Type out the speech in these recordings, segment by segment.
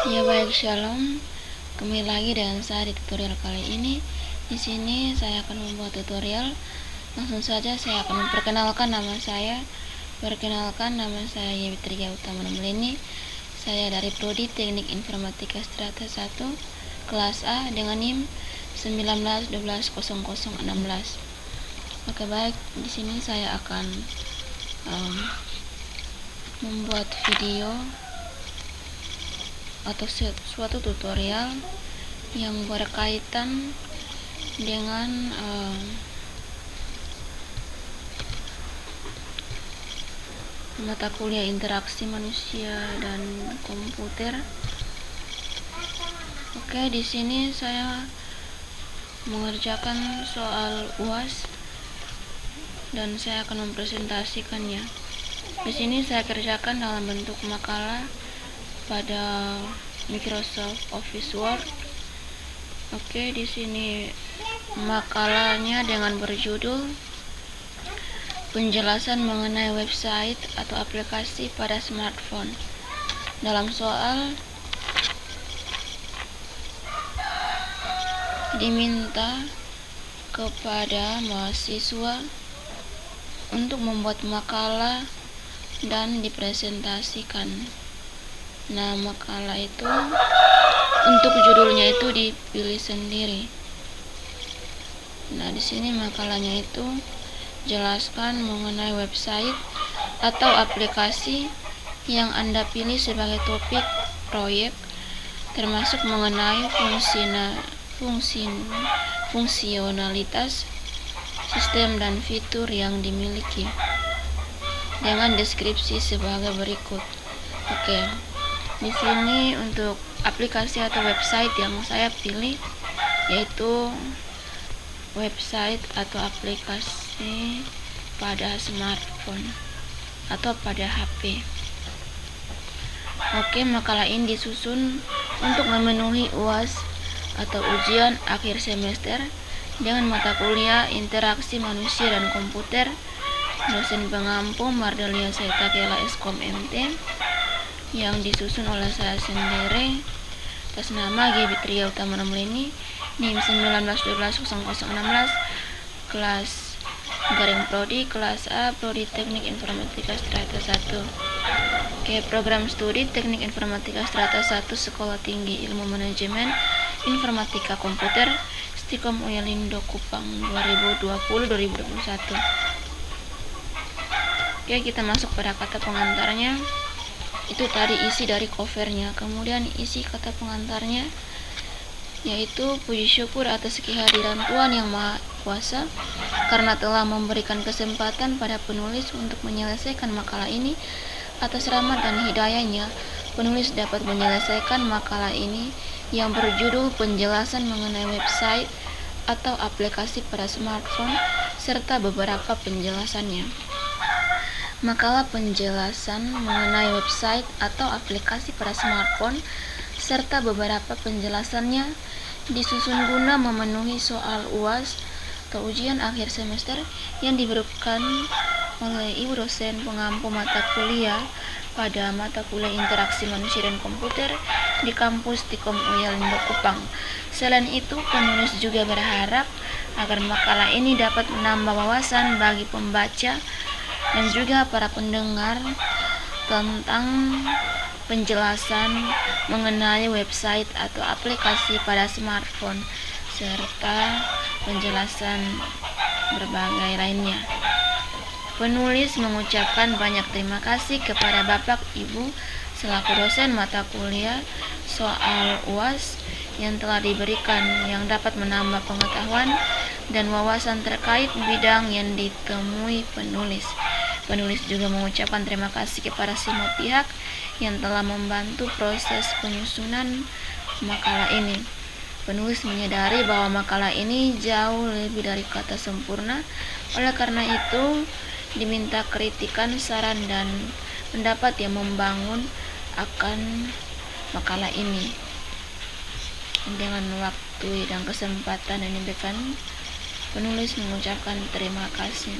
Ya baik, shalom. Kembali lagi dengan saya di tutorial kali ini. Di sini saya akan membuat tutorial. Langsung saja saya akan memperkenalkan nama saya. Perkenalkan, nama saya Yewitria Utama Meleni. Saya dari Prodi Teknik Informatika Strata 1 kelas A dengan NIM 19120016. Oke baik, di sini saya akan membuat video atau suatu tutorial yang berkaitan dengan mata kuliah interaksi manusia dan komputer. Oke, di sini saya mengerjakan soal UAS dan saya akan mempresentasikannya. Di sini saya kerjakan dalam bentuk makalah pada Microsoft Office Word. Oke, di sini makalahnya dengan berjudul penjelasan mengenai website atau aplikasi pada smartphone. Dalam soal diminta kepada mahasiswa untuk membuat makalah dan dipresentasikan. Nah, makalah itu untuk judulnya itu dipilih sendiri. Nah, di sini makalahnya itu jelaskan mengenai website atau aplikasi yang Anda pilih sebagai topik proyek, termasuk mengenai fungsionalitas sistem dan fitur yang dimiliki, dengan deskripsi sebagai berikut. Oke. Di sini untuk aplikasi atau website yang saya pilih yaitu website atau aplikasi pada smartphone atau pada HP. Oke, makalah ini disusun untuk memenuhi UAS atau ujian akhir semester dengan mata kuliah interaksi manusia dan komputer. Dosen pengampu Mardelia Saitakela Eskom MT, yang disusun oleh saya sendiri atas nama Yewitria Utama Meleni, NIM 19120016, kelas garing Prodi, kelas A, Prodi Teknik Informatika Strata 1. Oke, program studi Teknik Informatika Strata 1 Sekolah Tinggi Ilmu Manajemen Informatika Komputer, Stikom Uyalindo Kupang 2020-2021. Oke, kita masuk pada kata pengantarnya. Itu tadi isi dari covernya. Kemudian isi kata pengantarnya yaitu puji syukur atas kehadiran Tuhan Yang Maha Kuasa karena telah memberikan kesempatan pada penulis untuk menyelesaikan makalah ini. Atas rahmat dan hidayahnya, penulis dapat menyelesaikan makalah ini yang berjudul penjelasan mengenai website atau aplikasi pada smartphone serta beberapa penjelasannya. Makalah penjelasan mengenai website atau aplikasi pada smartphone serta beberapa penjelasannya disusun guna memenuhi soal UAS atau ujian akhir semester yang diberikan oleh Ibu dosen pengampu mata kuliah pada mata kuliah interaksi manusia dan komputer di kampus Stikom Uyalindo Kupang. Selain itu, penulis juga berharap agar makalah ini dapat menambah wawasan bagi pembaca dan juga para pendengar tentang penjelasan mengenai website atau aplikasi pada smartphone serta penjelasan berbagai lainnya. Penulis mengucapkan banyak terima kasih kepada Bapak Ibu selaku dosen mata kuliah soal UAS yang telah diberikan, yang dapat menambah pengetahuan dan wawasan terkait bidang yang ditemui penulis. Penulis juga mengucapkan terima kasih kepada semua pihak yang telah membantu proses penyusunan makalah ini. Penulis menyadari bahwa makalah ini jauh lebih dari kata sempurna. Oleh karena itu, diminta kritikan, saran, dan pendapat yang membangun akan makalah ini. Dengan waktu dan kesempatan yang diberikan, penulis mengucapkan terima kasih.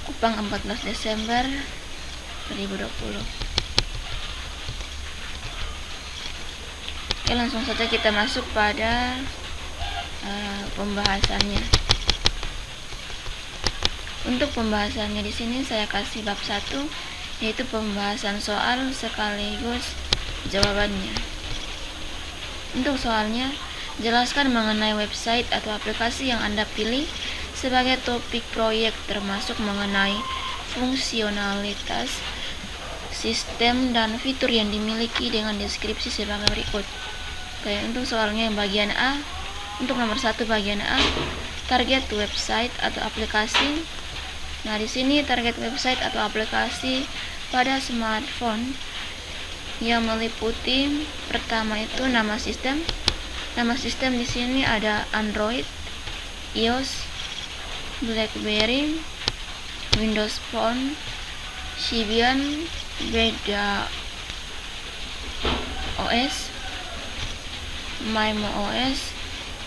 Kupang 14 Desember 2020. Oke, langsung saja kita masuk pada pembahasannya. Untuk pembahasannya di sini saya kasih bab 1, yaitu pembahasan soal sekaligus jawabannya. Untuk soalnya, jelaskan mengenai website atau aplikasi yang Anda pilih sebagai topik proyek, termasuk mengenai fungsionalitas, sistem, dan fitur yang dimiliki dengan deskripsi sebagai berikut. Oke, untuk soalnya yang bagian A, untuk nomor 1 bagian A, target website atau aplikasi. Nah, di sini target website atau aplikasi pada smartphone yang meliputi pertama itu nama sistem. Nama sistem di sini ada Android, iOS, BlackBerry, Windows Phone, Symbian, Beda OS, MaimOS,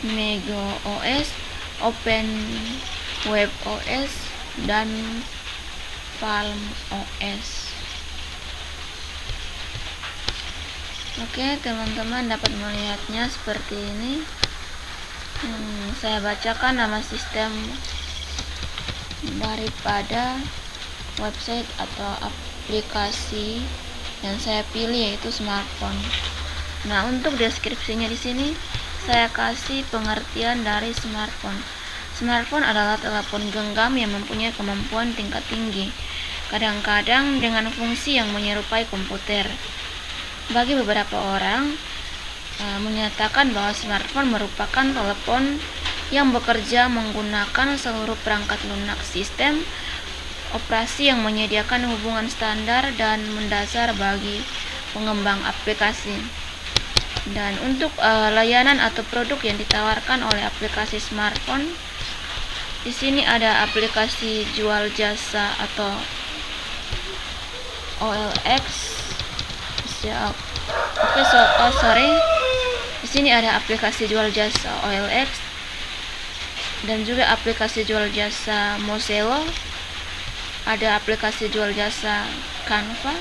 Mega OS, Open Web OS, dan Palm OS. Oke, teman-teman dapat melihatnya seperti ini. Saya bacakan nama sistem daripada website atau aplikasi yang saya pilih, yaitu smartphone. Nah, untuk deskripsinya di sini saya kasih pengertian dari smartphone. Smartphone adalah telepon genggam yang mempunyai kemampuan tingkat tinggi, kadang-kadang dengan fungsi yang menyerupai komputer. Bagi beberapa orang, menyatakan bahwa smartphone merupakan telepon yang bekerja menggunakan seluruh perangkat lunak sistem operasi yang menyediakan hubungan standar dan mendasar bagi pengembang aplikasi. Dan untuk layanan atau produk yang ditawarkan oleh aplikasi smartphone, di sini ada aplikasi jual jasa atau OLX. Di sini ada aplikasi jual jasa OLX dan juga aplikasi jual jasa Mozello. Ada aplikasi jual jasa Canva.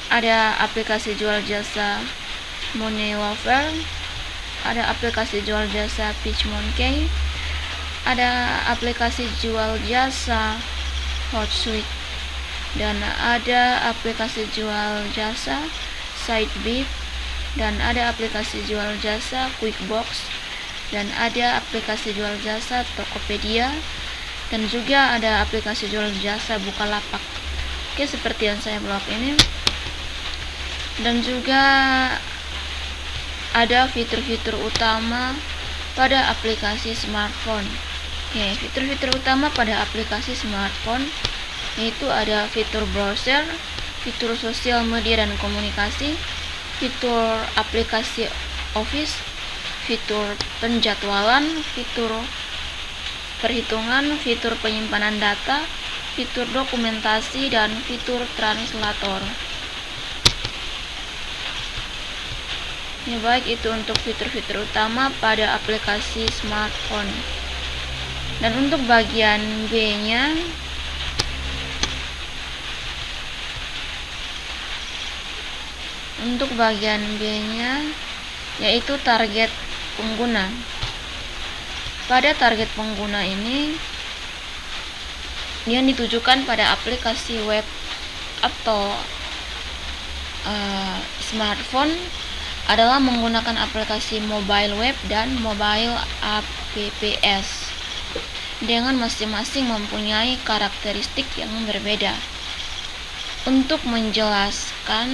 Ada aplikasi jual jasa Moneylover. Ada aplikasi jual jasa PitchMonkey. Ada aplikasi jual jasa Hootsuite, dan ada aplikasi jual jasa Sitebit, dan ada aplikasi jual jasa QuickBooks, dan ada aplikasi jual jasa Tokopedia, dan juga ada aplikasi jual jasa Bukalapak. Oke, seperti yang saya blog ini. Dan juga ada fitur-fitur utama pada aplikasi smartphone. Oke, fitur-fitur utama pada aplikasi smartphone yaitu ada fitur browser, fitur sosial media dan komunikasi, fitur aplikasi Office, fitur penjadwalan, fitur perhitungan, fitur penyimpanan data, fitur dokumentasi, dan fitur translator. Ya, baik, itu untuk fitur-fitur utama pada aplikasi smartphone. Dan untuk bagian B-nya, yaitu target pengguna. Pada target pengguna ini yang ditujukan pada aplikasi web atau smartphone adalah menggunakan aplikasi mobile web dan mobile apps dengan masing-masing mempunyai karakteristik yang berbeda. Untuk menjelaskan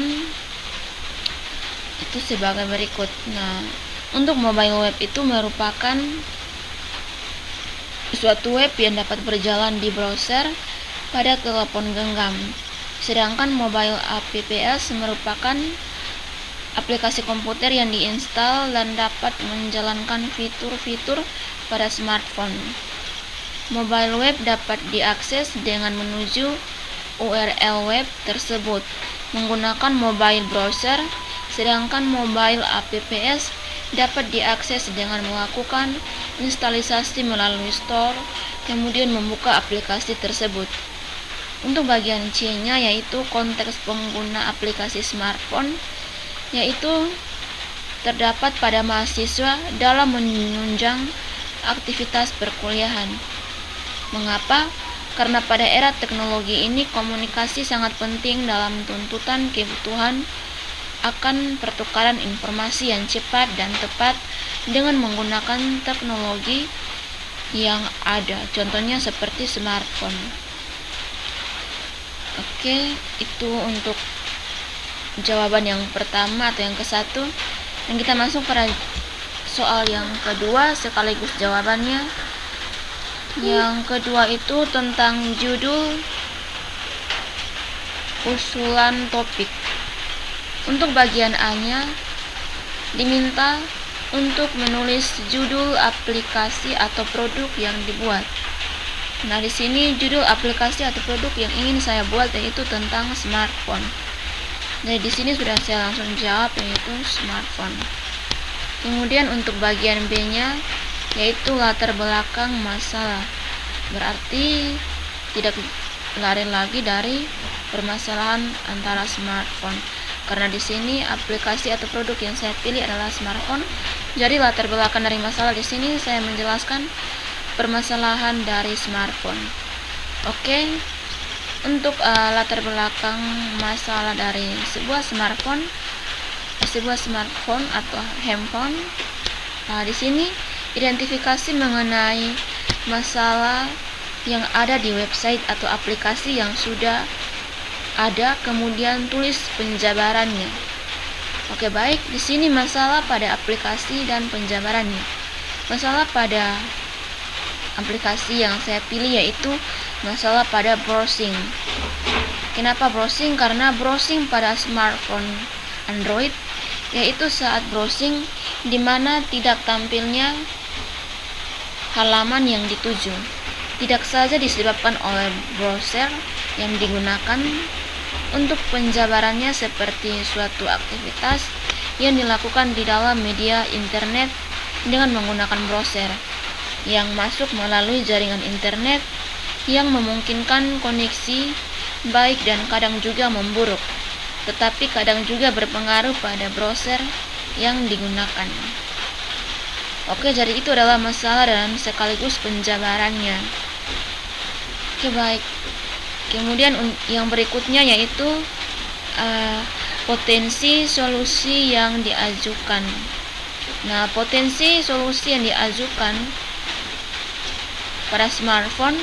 itu sebagai berikut. Nah, untuk mobile web itu merupakan suatu web yang dapat berjalan di browser pada telepon genggam. Sedangkan mobile apps merupakan aplikasi komputer yang diinstal dan dapat menjalankan fitur-fitur pada smartphone. Mobile web dapat diakses dengan menuju URL web tersebut menggunakan mobile browser, sedangkan mobile apps dapat diakses dengan melakukan instalisasi melalui store, kemudian membuka aplikasi tersebut. Untuk bagian C-nya yaitu konteks pengguna aplikasi smartphone, yaitu terdapat pada mahasiswa dalam menunjang aktivitas perkuliahan. Mengapa? Karena pada era teknologi ini komunikasi sangat penting dalam tuntutan kebutuhan akan pertukaran informasi yang cepat dan tepat dengan menggunakan teknologi yang ada. Contohnya seperti smartphone. Oke, itu untuk jawaban yang pertama atau yang ke-1. Dan kita masuk pada soal yang kedua sekaligus jawabannya. Yang kedua itu tentang judul usulan topik. Untuk bagian A-nya diminta untuk menulis judul aplikasi atau produk yang dibuat. Nah, di sini judul aplikasi atau produk yang ingin saya buat yaitu tentang smartphone. Jadi di sini sudah saya langsung jawab yaitu smartphone. Kemudian untuk bagian B-nya yaitu latar belakang masalah. Berarti tidak lari lagi dari permasalahan antara smartphone. Karena di sini aplikasi atau produk yang saya pilih adalah smartphone. Jadi latar belakang dari masalah di sini saya menjelaskan permasalahan dari smartphone. Oke. Untuk latar belakang masalah dari sebuah smartphone atau handphone. Nah, di sini identifikasi mengenai masalah yang ada di website atau aplikasi yang sudah ada, kemudian tulis penjabarannya. Oke, baik. Di sini masalah pada aplikasi dan penjabarannya. Masalah pada aplikasi yang saya pilih yaitu masalah pada browsing. Kenapa browsing? Karena browsing pada smartphone Android yaitu saat browsing di mana tidak tampilnya halaman yang dituju. Tidak saja disebabkan oleh browser yang digunakan untuk penjabarannya seperti suatu aktivitas yang dilakukan di dalam media internet dengan menggunakan browser yang masuk melalui jaringan internet yang memungkinkan koneksi baik dan kadang juga memburuk, tetapi kadang juga berpengaruh pada browser yang digunakan. Oke, jadi itu adalah masalah dan sekaligus penjabarannya. Oke, baik. Kemudian yang berikutnya yaitu potensi solusi yang diajukan. Nah, potensi solusi yang diajukan pada smartphone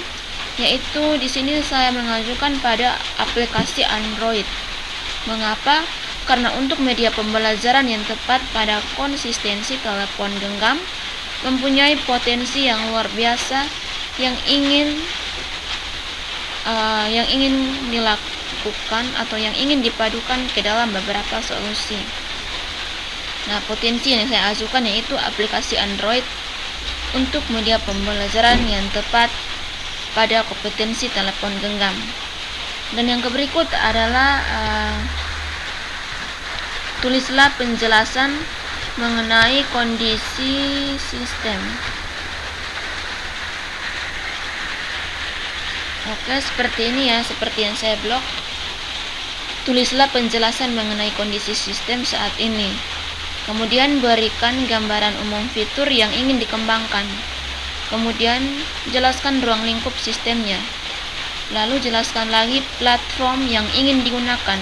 yaitu di sini saya mengajukan pada aplikasi Android. Mengapa? Karena untuk media pembelajaran yang tepat pada konsistensi telepon genggam mempunyai potensi yang luar biasa yang ingin dilakukan atau yang ingin dipadukan ke dalam beberapa solusi. Nah, potensi yang saya ajukan yaitu aplikasi Android untuk media pembelajaran yang tepat pada kompetensi telepon genggam. Dan yang berikut adalah tulislah penjelasan mengenai kondisi sistem. Oke, seperti ini ya, seperti yang saya blok. Tulislah penjelasan mengenai kondisi sistem saat ini. Kemudian berikan gambaran umum fitur yang ingin dikembangkan. Kemudian jelaskan ruang lingkup sistemnya. Lalu jelaskan lagi platform yang ingin digunakan.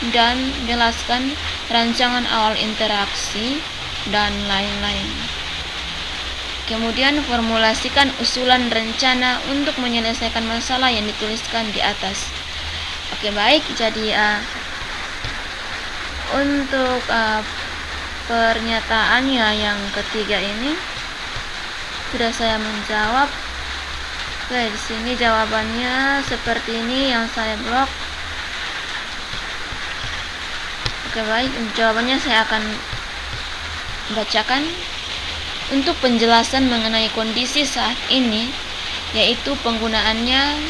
Dan jelaskan rancangan awal interaksi dan lain-lain. Kemudian formulasikan usulan rencana untuk menyelesaikan masalah yang dituliskan di atas. Oke, baik. Jadi untuk pernyataannya yang ketiga ini sudah saya menjawab. Oke, di sini jawabannya seperti ini yang saya blok. Oke, baik. Jawabannya saya akan bacakan. Untuk penjelasan mengenai kondisi saat ini, yaitu penggunaannya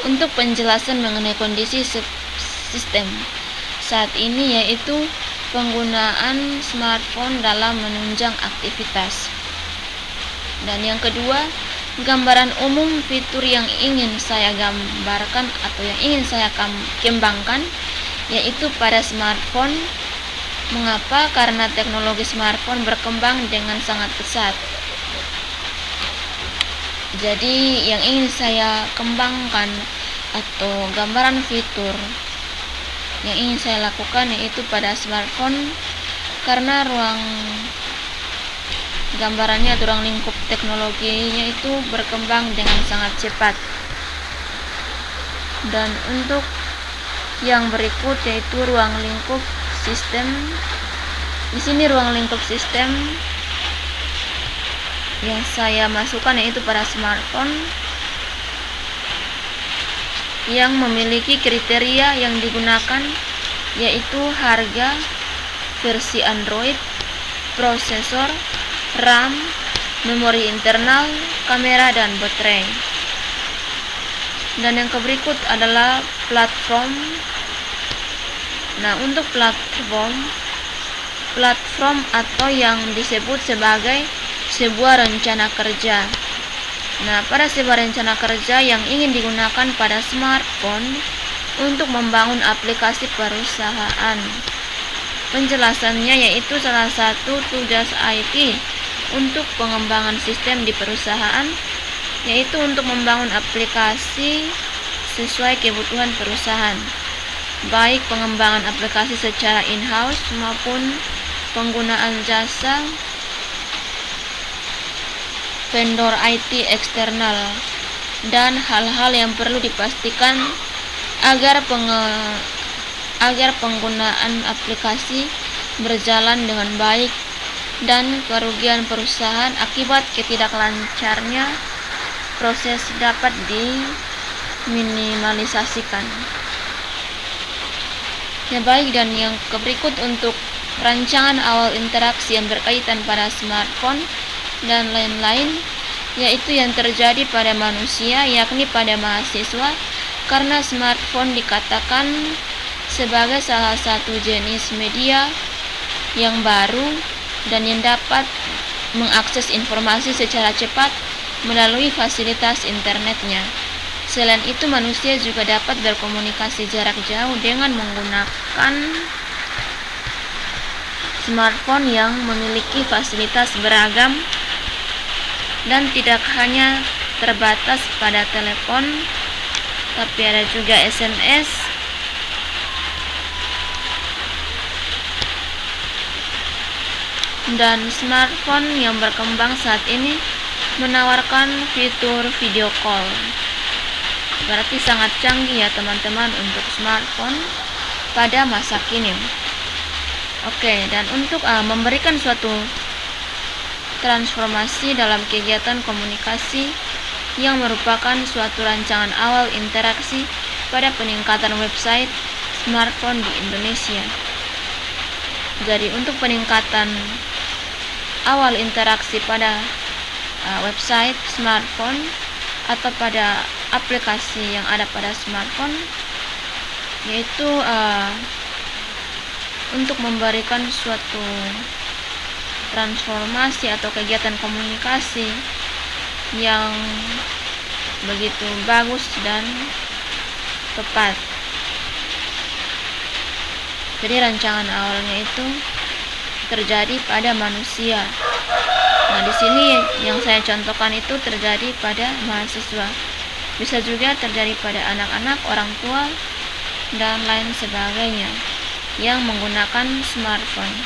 untuk penjelasan mengenai kondisi sistem saat ini, yaitu penggunaan smartphone dalam menunjang aktivitas. Dan yang kedua, gambaran umum fitur yang ingin saya gambarkan atau yang ingin saya kembangkan, yaitu pada smartphone Mengapa? Karena teknologi smartphone berkembang dengan sangat pesat. Jadi yang ingin saya kembangkan atau gambaran fitur yang ingin saya lakukan yaitu pada smartphone, karena ruang gambarannya atau ruang lingkup teknologinya itu berkembang dengan sangat cepat. Dan untuk yang berikut yaitu ruang lingkup sistem. Di sini ruang lingkup sistem yang saya masukkan yaitu pada smartphone yang memiliki kriteria yang digunakan yaitu harga, versi Android, prosesor, RAM, memori internal, kamera, dan baterai. Dan yang berikut adalah platform. Nah, untuk platform atau yang disebut sebagai sebuah rencana kerja. Nah, pada sebuah rencana kerja yang ingin digunakan pada smartphone untuk membangun aplikasi perusahaan. Penjelasannya yaitu salah satu tugas IT untuk pengembangan sistem di perusahaan yaitu untuk membangun aplikasi sesuai kebutuhan perusahaan, baik pengembangan aplikasi secara in-house maupun penggunaan jasa vendor IT eksternal, dan hal-hal yang perlu dipastikan agar penggunaan aplikasi berjalan dengan baik dan kerugian perusahaan akibat ketidaklancarnya proses dapat diminimalisasikan. Ya baik, dan yang berikut untuk rancangan awal interaksi yang berkaitan pada smartphone dan lain-lain, yaitu yang terjadi pada manusia, yakni pada mahasiswa, karena smartphone dikatakan sebagai salah satu jenis media yang baru dan yang dapat mengakses informasi secara cepat melalui fasilitas internetnya. Selain itu, manusia juga dapat berkomunikasi jarak jauh dengan menggunakan smartphone yang memiliki fasilitas beragam dan tidak hanya terbatas pada telepon, tapi ada juga SMS, dan smartphone yang berkembang saat ini menawarkan fitur video call. Berarti sangat canggih ya teman-teman untuk smartphone pada masa kini. Oke, dan untuk memberikan suatu transformasi dalam kegiatan komunikasi yang merupakan suatu rancangan awal interaksi pada peningkatan website smartphone di Indonesia. Jadi untuk peningkatan awal interaksi pada website smartphone atau pada aplikasi yang ada pada smartphone, yaitu untuk memberikan suatu transformasi atau kegiatan komunikasi yang begitu bagus dan tepat. Jadi rancangan awalnya itu terjadi pada manusia. Nah, di sini yang saya contohkan itu terjadi pada mahasiswa. Bisa juga terjadi pada anak-anak, orang tua, dan lain sebagainya yang menggunakan smartphone.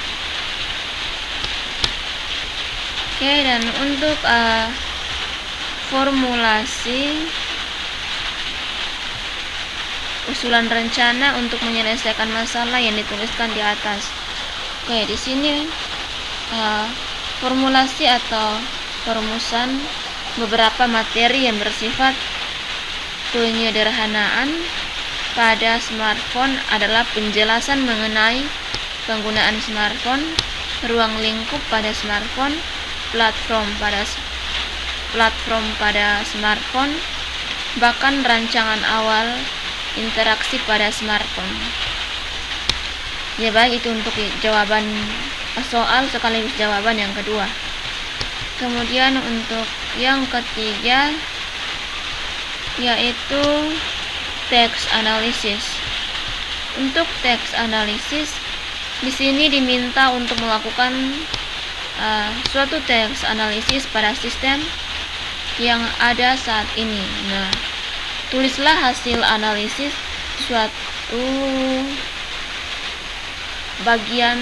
Oke, dan untuk formulasi usulan rencana untuk menyelesaikan masalah yang dituliskan di atas. Oke, di sini formulasi atau perumusan beberapa materi yang bersifat penyederhanaan pada smartphone adalah penjelasan mengenai penggunaan smartphone, ruang lingkup pada smartphone, platform pada smartphone, bahkan rancangan awal interaksi pada smartphone. Ya baik, itu untuk jawaban soal sekaligus jawaban yang kedua. Kemudian untuk yang ketiga yaitu text analysis. Untuk text analysis Di sini diminta untuk melakukan suatu teks analisis pada sistem yang ada saat ini. Nah, tulislah hasil analisis suatu bagian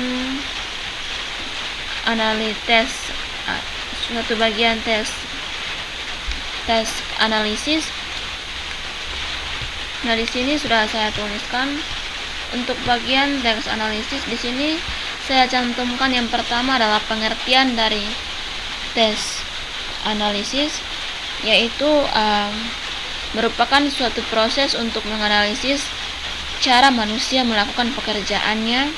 tes analisis. Nah, di sini sudah saya tuliskan untuk bagian teks analisis. Di sini saya cantumkan yang pertama adalah pengertian dari tes analisis, yaitu merupakan suatu proses untuk menganalisis cara manusia melakukan pekerjaannya.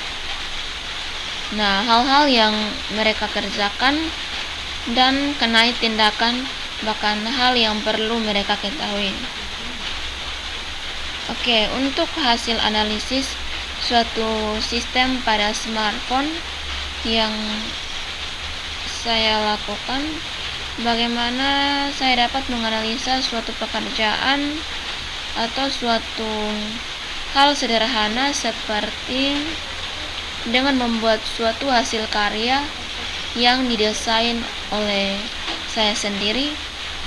Nah, hal-hal yang mereka kerjakan dan kenai tindakan, bahkan hal yang perlu mereka ketahui. Oke, untuk hasil analisis suatu sistem pada smartphone yang saya lakukan, bagaimana saya dapat menganalisa suatu pekerjaan atau suatu hal sederhana seperti dengan membuat suatu hasil karya yang didesain oleh saya sendiri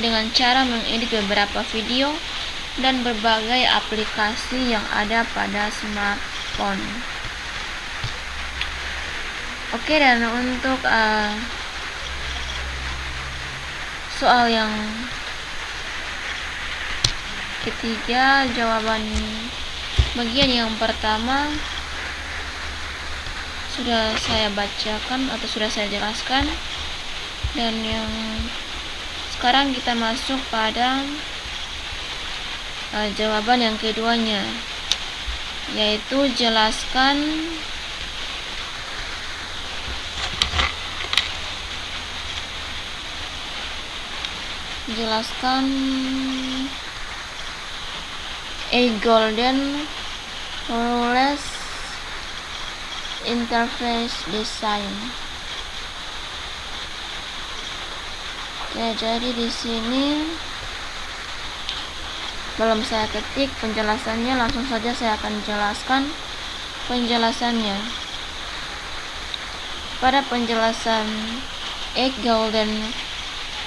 dengan cara mengedit beberapa video dan berbagai aplikasi yang ada pada smartphone. Oke, dan untuk soal yang ketiga, jawaban bagian yang pertama sudah saya bacakan atau sudah saya jelaskan, dan yang sekarang kita masuk pada jawaban yang keduanya, yaitu jelaskan a golden ruleless interface design. Oke, jadi di sini belum saya ketik penjelasannya, langsung saja saya akan jelaskan penjelasannya. Pada penjelasan a golden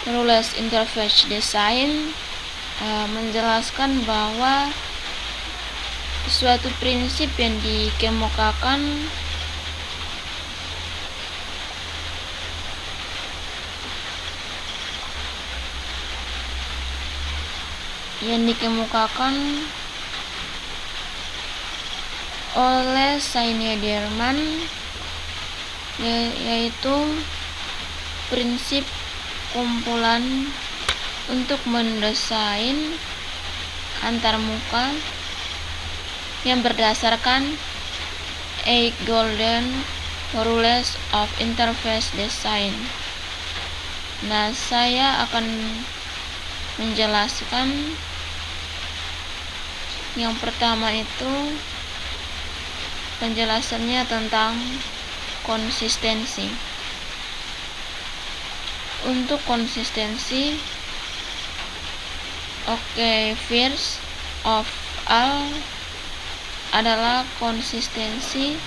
ruleless interface design menjelaskan bahwa suatu prinsip yang dikemukakan oleh Schneiderman, yaitu prinsip kumpulan untuk mendesain antarmuka yang berdasarkan a golden rules of interface design. Nah, saya akan menjelaskan yang pertama itu penjelasannya tentang konsistensi. Untuk konsistensi, first of all adalah konsistensi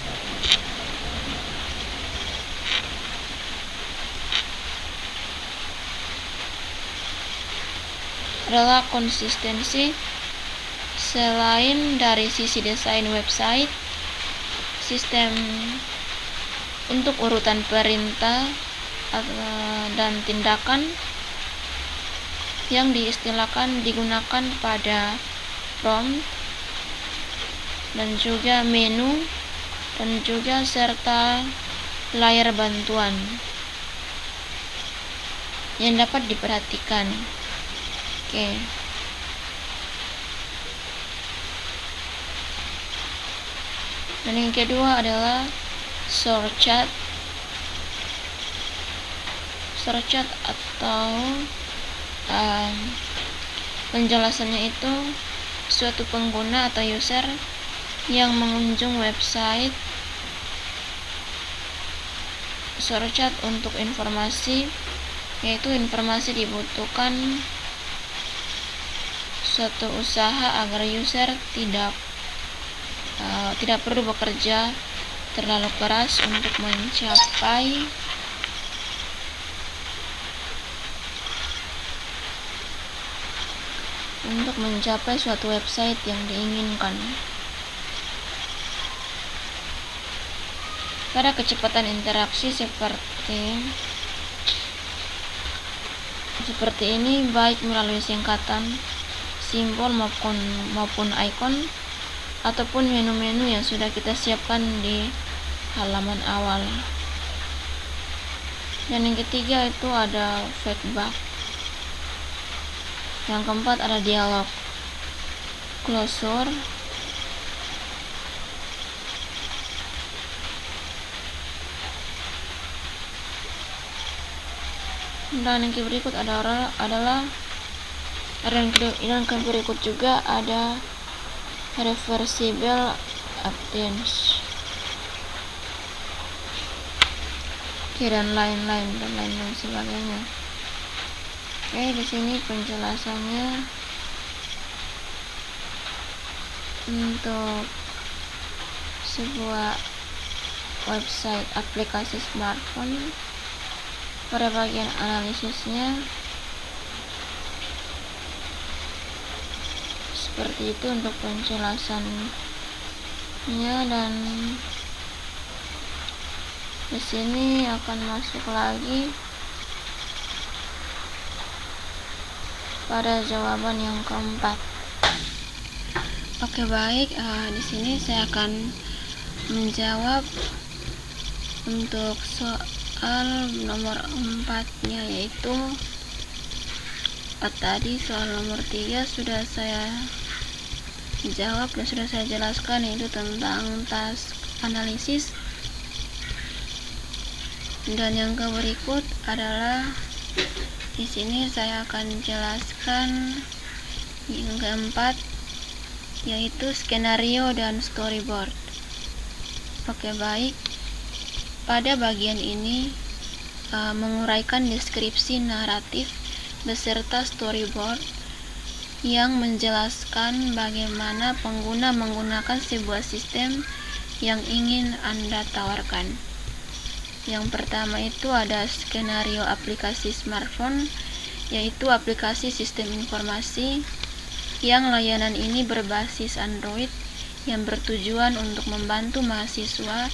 selain dari sisi desain website, sistem untuk urutan perintah dan tindakan yang digunakan pada prompt, dan juga menu, dan juga serta layar bantuan yang dapat diperhatikan. Oke. Dan yang kedua adalah shortcut atau penjelasannya itu suatu pengguna atau user yang mengunjung website shortcut untuk informasi, yaitu informasi dibutuhkan suatu usaha agar user tidak perlu bekerja terlalu keras untuk mencapai suatu website yang diinginkan. Pada kecepatan interaksi seperti ini, baik melalui singkatan, simbol maupun icon ataupun menu-menu yang sudah kita siapkan di halaman awal. Dan yang ketiga itu ada feedback. Yang keempat ada dialog closure. Dan yang berikut yang berikut juga ada reversible updates. Dan lain-lain sebagainya. Di sini penjelasannya untuk sebuah website aplikasi smartphone. Pada bagian analisisnya seperti itu untuk penjelasannya, dan di sini akan masuk lagi pada jawaban yang keempat. Oke, baik, di sini saya akan menjawab untuk soal nomor 4-nya, yaitu tadi soal nomor 3 sudah saya jawab dan sudah saya jelaskan, yaitu tentang task analisis. Dan yang berikut adalah di sini saya akan jelaskan yang keempat, yaitu skenario dan storyboard. Oke, baik. Pada bagian ini menguraikan deskripsi naratif beserta storyboard yang menjelaskan bagaimana pengguna menggunakan sebuah sistem yang ingin Anda tawarkan. Yang pertama itu ada skenario aplikasi smartphone, yaitu aplikasi sistem informasi yang layanan ini berbasis Android yang bertujuan untuk membantu mahasiswa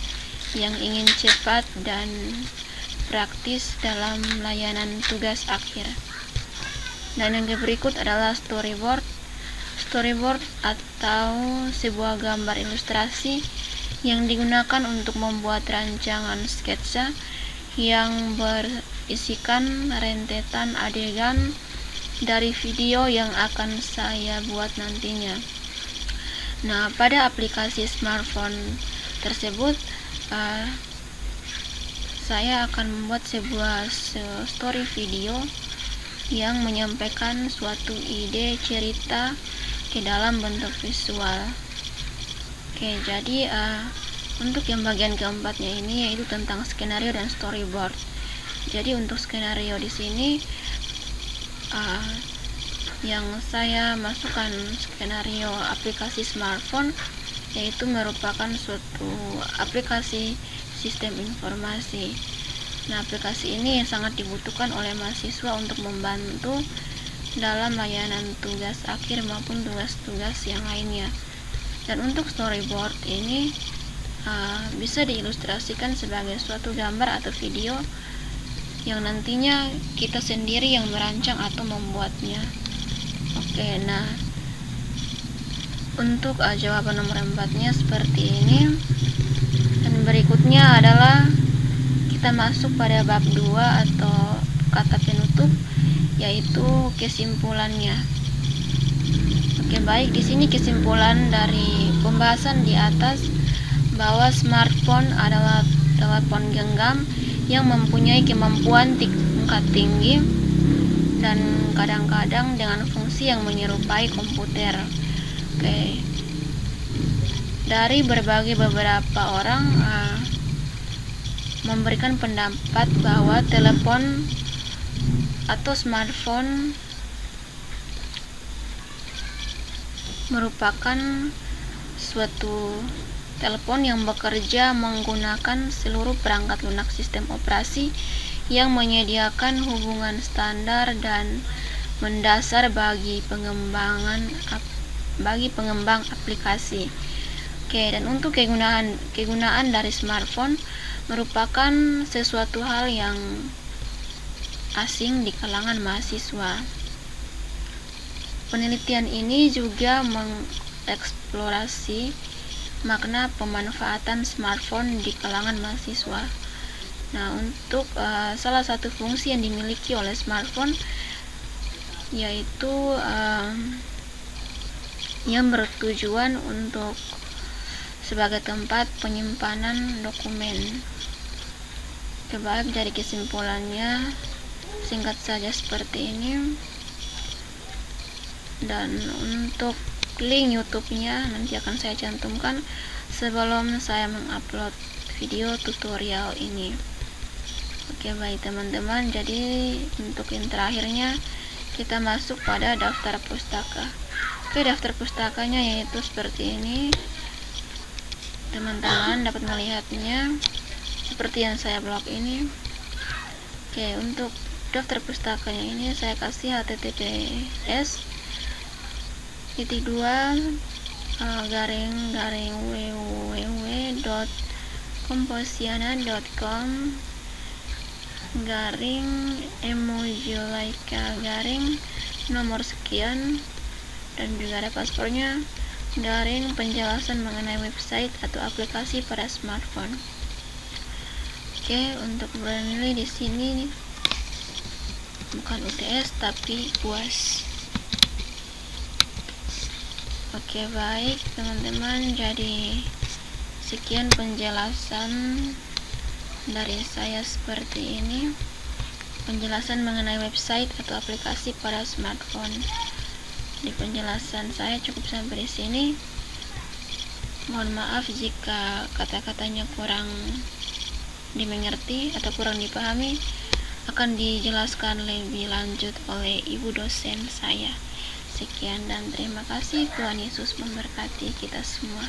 yang ingin cepat dan praktis dalam layanan tugas akhir. Dan yang berikut adalah storyboard. Storyboard atau sebuah gambar ilustrasi yang digunakan untuk membuat rancangan sketsa yang berisikan rentetan adegan dari video yang akan saya buat nantinya. Nah, pada aplikasi smartphone tersebut saya akan membuat sebuah story video yang menyampaikan suatu ide cerita ke dalam bentuk visual. Oke, jadi untuk yang bagian keempatnya ini yaitu tentang skenario dan storyboard. Jadi untuk skenario di sini yang saya masukkan skenario aplikasi smartphone, yaitu merupakan suatu aplikasi sistem informasi. Nah, aplikasi ini sangat dibutuhkan oleh mahasiswa untuk membantu dalam layanan tugas akhir maupun tugas-tugas yang lainnya. Dan untuk storyboard ini bisa diilustrasikan sebagai suatu gambar atau video yang nantinya kita sendiri yang merancang atau membuatnya. Oke, nah untuk jawaban nomor 4-nya seperti ini. Dan berikutnya adalah kita masuk pada bab 2 atau kata penutup, yaitu kesimpulannya. Oke, baik, di sini kesimpulan dari pembahasan di atas bahwa smartphone adalah telepon genggam yang mempunyai kemampuan tingkat tinggi dan kadang-kadang dengan fungsi yang menyerupai komputer. Oke. Dari beberapa orang memberikan pendapat bahwa telepon atau smartphone merupakan suatu telepon yang bekerja menggunakan seluruh perangkat lunak sistem operasi yang menyediakan hubungan standar dan mendasar bagi pengembang aplikasi. Oke, dan untuk kegunaan dari smartphone merupakan sesuatu hal yang asing di kalangan mahasiswa. Penelitian ini juga mengeksplorasi makna pemanfaatan smartphone di kalangan mahasiswa. Nah, untuk salah satu fungsi yang dimiliki oleh smartphone yaitu yang bertujuan untuk sebagai tempat penyimpanan dokumen. Baik, dari kesimpulannya singkat saja seperti ini. Dan untuk link YouTube-nya nanti akan saya cantumkan sebelum saya mengupload video tutorial ini. Oke, baik teman-teman, jadi untuk yang terakhirnya kita masuk pada daftar pustaka. Oke, daftar pustakanya yaitu seperti ini. Teman-teman dapat melihatnya seperti yang saya blok ini. Oke, untuk daftar pustakanya ini saya kasih https://www.komposiana.com/emojulaika/nomor sekian, dan juga ada paspornya, penjelasan mengenai website atau aplikasi pada smartphone. Oke, untuk bernilai di sini bukan UTS tapi UAS. Oke, baik teman-teman, jadi sekian penjelasan dari saya seperti ini, penjelasan mengenai website atau aplikasi pada smartphone. Di penjelasan saya cukup sampai di sini. Mohon maaf jika kata-katanya kurang dimengerti atau kurang dipahami. Akan dijelaskan lebih lanjut oleh ibu dosen saya. Sekian dan terima kasih. Tuhan Yesus memberkati kita semua.